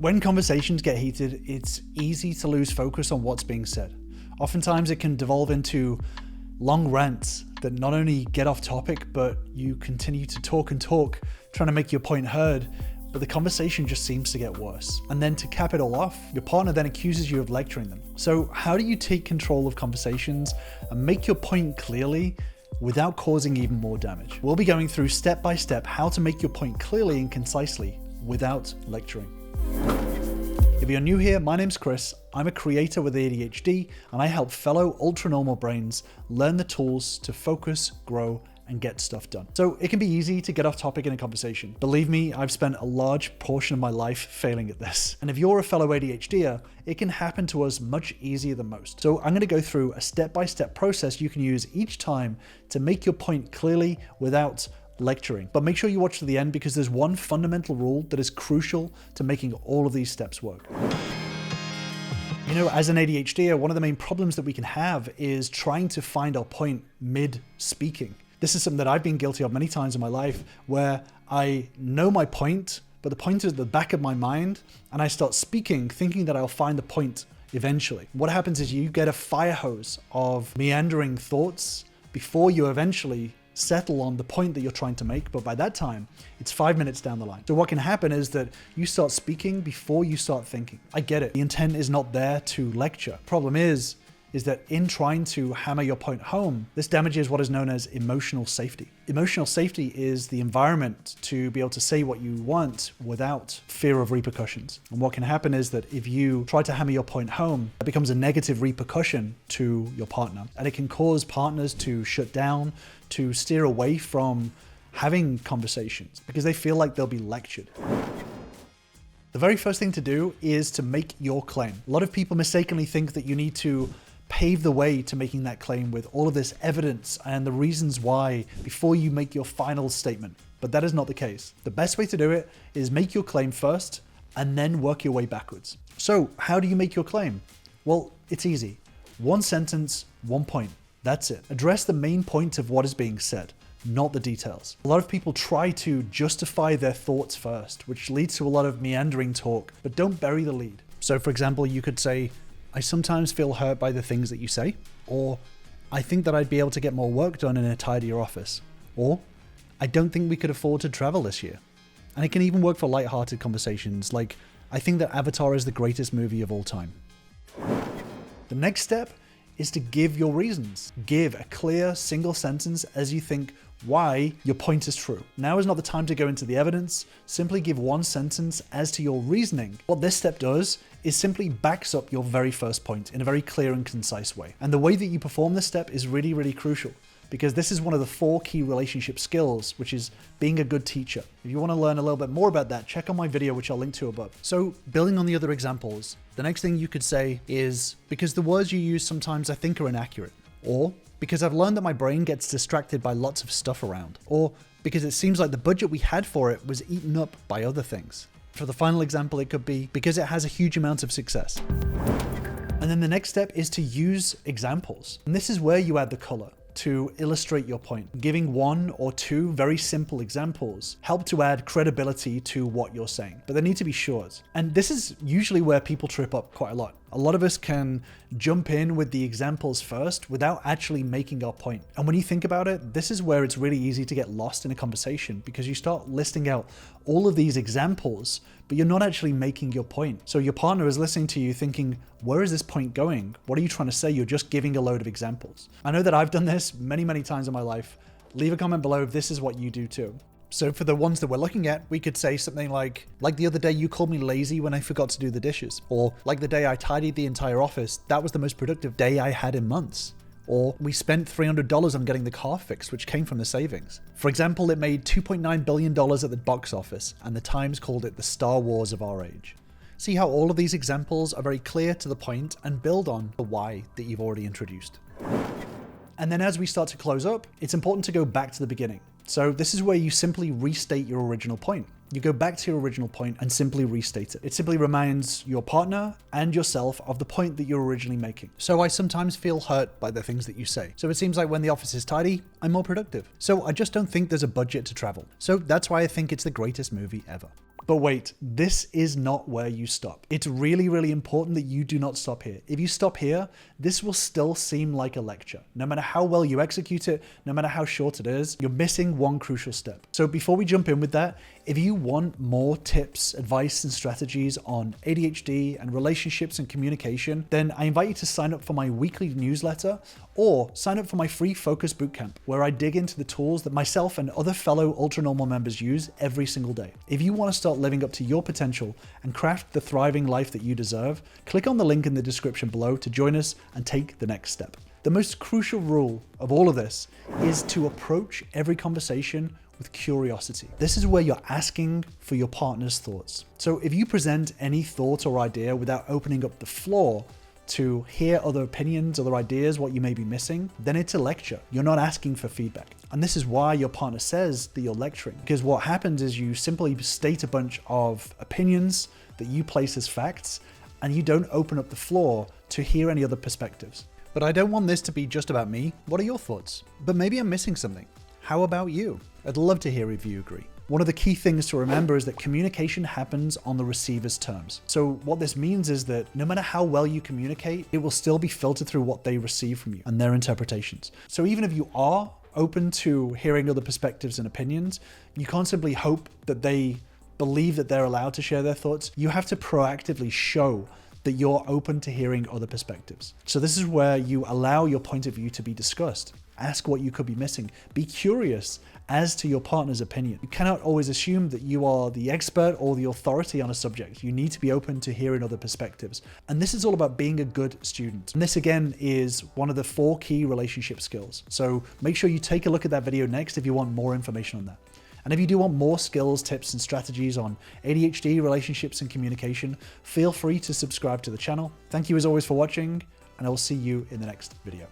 When conversations get heated, it's easy to lose focus on what's being said. Oftentimes it can devolve into long rants that not only get off topic, but you continue to talk and talk, trying to make your point heard, but the conversation just seems to get worse. And then to cap it all off, your partner then accuses you of lecturing them. So how do you take control of conversations and make your point clearly without causing even more damage? We'll be going through step by step how to make your point clearly and concisely without lecturing. If you're new here, my name's Chris. I'm a creator with ADHD, and I help fellow ultra-normal brains learn the tools to focus, grow, and get stuff done. So it can be easy to get off topic in a conversation. Believe me, I've spent a large portion of my life failing at this. And if you're a fellow ADHDer, it can happen to us much easier than most. So I'm going to go through a step-by-step process you can use each time to make your point clearly without lecturing. But make sure you watch to the end, because there's one fundamental rule that is crucial to making all of these steps work. You know, as an ADHDer, one of the main problems that we can have is trying to find our point mid-speaking. This is something that I've been guilty of many times in my life, where I know my point, but the point is at the back of my mind, and I start speaking thinking that I'll find the point eventually. What happens is you get a fire hose of meandering thoughts before you eventually settle on the point that you're trying to make, but by that time, it's 5 minutes down the line. So what can happen is that you start speaking before you start thinking. I get it. The intent is not there to lecture. Problem is that in trying to hammer your point home, this damages what is known as emotional safety. Emotional safety is the environment to be able to say what you want without fear of repercussions. And what can happen is that if you try to hammer your point home, it becomes a negative repercussion to your partner. And it can cause partners to shut down, to steer away from having conversations because they feel like they'll be lectured. The very first thing to do is to make your claim. A lot of people mistakenly think that you need to pave the way to making that claim with all of this evidence and the reasons why before you make your final statement. But that is not the case. The best way to do it is make your claim first and then work your way backwards. So how do you make your claim? Well, it's easy. One sentence, one point. That's it. Address the main point of what is being said, not the details. A lot of people try to justify their thoughts first, which leads to a lot of meandering talk, but don't bury the lead. So for example, you could say, I sometimes feel hurt by the things that you say, or I think that I'd be able to get more work done in a tidier office, or I don't think we could afford to travel this year. And it can even work for lighthearted conversations like, I think that Avatar is the greatest movie of all time. The next step is to give your reasons. Give a clear single sentence as you think why your point is true. Now is not the time to go into the evidence. Simply give one sentence as to your reasoning. What this step does is simply backs up your very first point in a very clear and concise way. And the way that you perform this step is really, really crucial, because this is one of the 4 key relationship skills, which is being a good teacher. If you want to learn a little bit more about that, check out my video, which I'll link to above. So building on the other examples, the next thing you could say is, because the words you use sometimes I think are inaccurate, or because I've learned that my brain gets distracted by lots of stuff around, or because it seems like the budget we had for it was eaten up by other things. For the final example, it could be because it has a huge amount of success. And then the next step is to use examples. And this is where you add the color to illustrate your point. Giving 1 or 2 very simple examples help to add credibility to what you're saying, but they need to be short. And this is usually where people trip up quite a lot. A lot of us can jump in with the examples first without actually making our point. And when you think about it, this is where it's really easy to get lost in a conversation, because you start listing out all of these examples, but you're not actually making your point. So your partner is listening to you thinking, where is this point going? What are you trying to say? You're just giving a load of examples. I know that I've done this many, many times in my life. Leave a comment below if this is what you do too. So for the ones that we're looking at, we could say something like the other day you called me lazy when I forgot to do the dishes. Or like the day I tidied the entire office, that was the most productive day I had in months. Or we spent $300 on getting the car fixed, which came from the savings. For example, it made $2.9 billion at the box office, and the Times called it the Star Wars of our age. See how all of these examples are very clear to the point and build on the why that you've already introduced. And then as we start to close up, it's important to go back to the beginning. So this is where you simply restate your original point. You go back to your original point and simply restate it. It simply reminds your partner and yourself of the point that you're originally making. So I sometimes feel hurt by the things that you say. So it seems like when the office is tidy, I'm more productive. So I just don't think there's a budget to travel. So that's why I think it's the greatest movie ever. But wait, this is not where you stop. It's really, really important that you do not stop here. If you stop here, this will still seem like a lecture. No matter how well you execute it, no matter how short it is, you're missing one crucial step. So before we jump in with that, if you want more tips, advice, and strategies on ADHD and relationships and communication, then I invite you to sign up for my weekly newsletter or sign up for my free focus bootcamp, where I dig into the tools that myself and other fellow Ultra Normal members use every single day. If you want to start living up to your potential and craft the thriving life that you deserve, click on the link in the description below to join us and take the next step. The most crucial rule of all of this is to approach every conversation with curiosity. This is where you're asking for your partner's thoughts. So if you present any thought or idea without opening up the floor to hear other opinions, other ideas, what you may be missing, then it's a lecture. You're not asking for feedback. And this is why your partner says that you're lecturing, because what happens is you simply state a bunch of opinions that you place as facts, and you don't open up the floor to hear any other perspectives. But I don't want this to be just about me. What are your thoughts? But maybe I'm missing something. How about you? I'd love to hear if you agree. One of the key things to remember is that communication happens on the receiver's terms. So what this means is that no matter how well you communicate, it will still be filtered through what they receive from you and their interpretations. So even if you are open to hearing other perspectives and opinions, you can't simply hope that they believe that they're allowed to share their thoughts. You have to proactively show that you're open to hearing other perspectives. So this is where you allow your point of view to be discussed. Ask what you could be missing. Be curious as to your partner's opinion. You cannot always assume that you are the expert or the authority on a subject. You need to be open to hearing other perspectives. And this is all about being a good student. And this again is one of the 4 key relationship skills. So make sure you take a look at that video next if you want more information on that. And if you do want more skills, tips, and strategies on ADHD, relationships, and communication, feel free to subscribe to the channel. Thank you as always for watching, and I will see you in the next video.